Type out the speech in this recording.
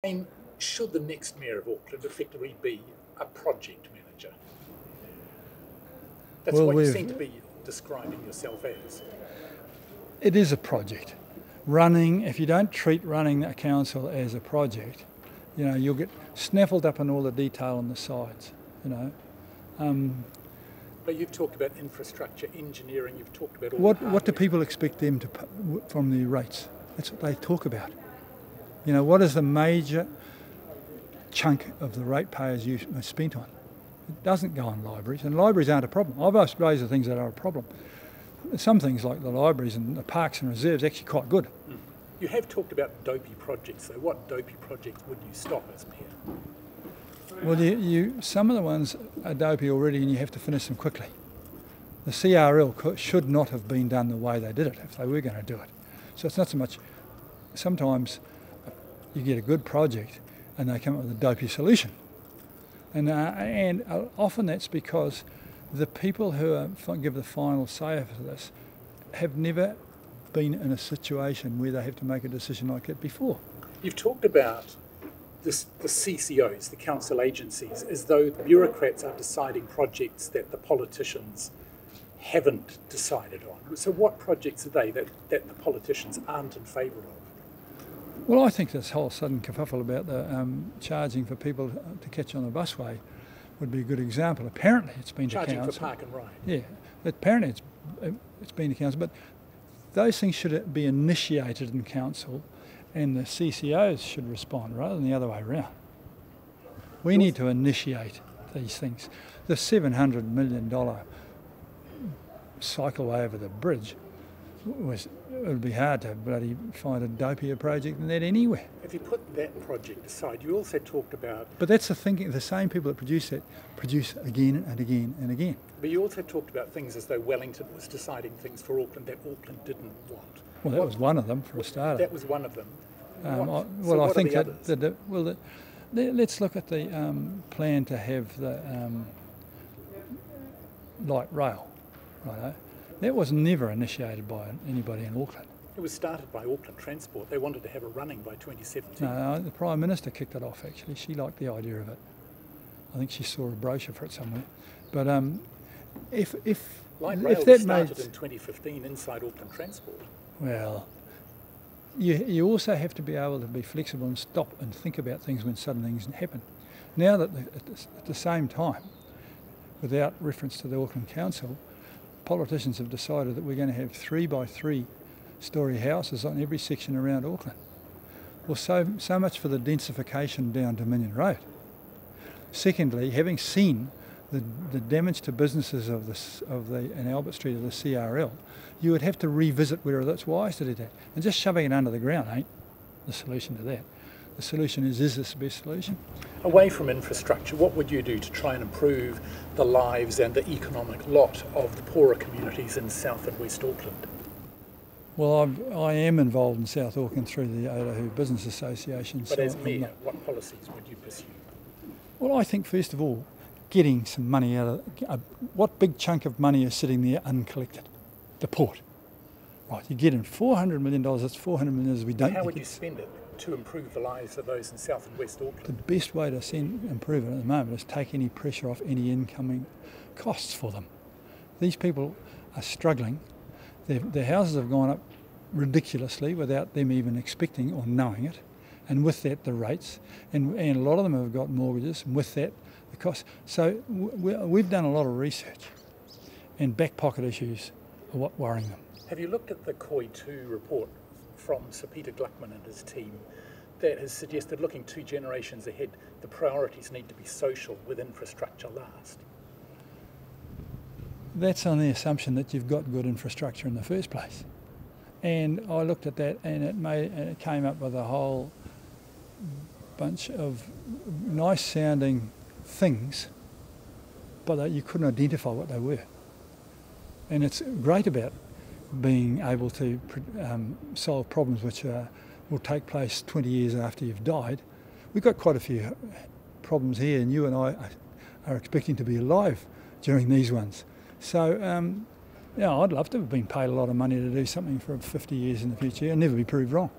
And should the next Mayor of Auckland effectively be a project manager? That's what you seem to be describing yourself as. It is a project. Running, if you don't treat running a council as a project, you know, you'll get snaffled up in all the detail on the sides, you know. But you've talked about infrastructure, engineering, you've talked about all What do people expect them to from the rates? That's what they talk about. You know, what is the major chunk of the ratepayers you spent on? It doesn't go on libraries, and libraries aren't a problem. I've raised the things that are a problem. Some things like the libraries and the parks and reserves are actually quite good. You have talked about dopey projects, so what dopey projects would you stop as Mayor? Well, some of the ones are dopey already and you have to finish them quickly. The CRL should not have been done the way they did it if they were going to do it. So it's not so much, sometimes you get a good project and they come up with a dopey solution. And often that's because the people who give the final say for this have never been in a situation where they have to make a decision like that before. You've talked about the CCOs, the council agencies, as though the bureaucrats are deciding projects that the politicians haven't decided on. So what projects are they that the politicians aren't in favour of? Well, I think this whole sudden kerfuffle about the charging for people to catch on the busway would be a good example. Apparently it's been to council. Charging for park and ride. Yeah, apparently it's been to council, but those things should be initiated in council and the CCOs should respond rather than the other way around. We need to initiate these things. The $700 million cycleway over the bridge it would be hard to bloody find a dopier project than that anywhere. If you put that project aside, you also talked about... But that's the thinking, the same people that produce that produce again and again and again. But you also talked about things as though Wellington was deciding things for Auckland that Auckland didn't want. Well, that was one of them for a start. That was one of them. I think let's look at the plan to have the light rail, righto? That was never initiated by anybody in Auckland. It was started by Auckland Transport. They wanted to have it running by 2017. No, the Prime Minister kicked it off, actually. She liked the idea of it. I think she saw a brochure for it somewhere. But if that started in 2015 inside Auckland Transport. Well, you also have to be able to be flexible and stop and think about things when sudden things happen. Now that at the same time, without reference to the Auckland Council, politicians have decided that we're going to have 3-by-3 storey houses on every section around Auckland. Well, so much for the densification down Dominion Road. Secondly, having seen the damage to businesses in Albert Street of the CRL, you would have to revisit whether it's wise to do that. And just shoving it under the ground ain't the solution to that. The solution is this the best solution? Away from infrastructure, what would you do to try and improve the lives and the economic lot of the poorer communities in South and West Auckland? Well, I am involved in South Auckland through the Otahu Business Association. But as Mayor, what policies would you pursue? Well, I think first of all, getting some money out of... what big chunk of money is sitting there uncollected? The port. Right, you get in $400 million, that's $400 million we don't... How would you spend it to improve the lives of those in South and West Auckland? The best way to improve it at the moment is take any pressure off any incoming costs for them. These people are struggling. Their houses have gone up ridiculously without them even expecting or knowing it. And with that, the rates. And a lot of them have got mortgages, and with that, the costs. So we've done a lot of research, and back pocket issues are what worrying them. Have you looked at the COI2 report from Sir Peter Gluckman and his team that has suggested, looking 2 generations ahead, the priorities need to be social with infrastructure last? That's on the assumption that you've got good infrastructure in the first place. And I looked at that and it came up with a whole bunch of nice sounding things, but you couldn't identify what they were. And it's great about being able to solve problems which will take place 20 years after you've died. We've got quite a few problems here, and you and I are expecting to be alive during these ones. So, I'd love to have been paid a lot of money to do something for 50 years in the future and never be proved wrong.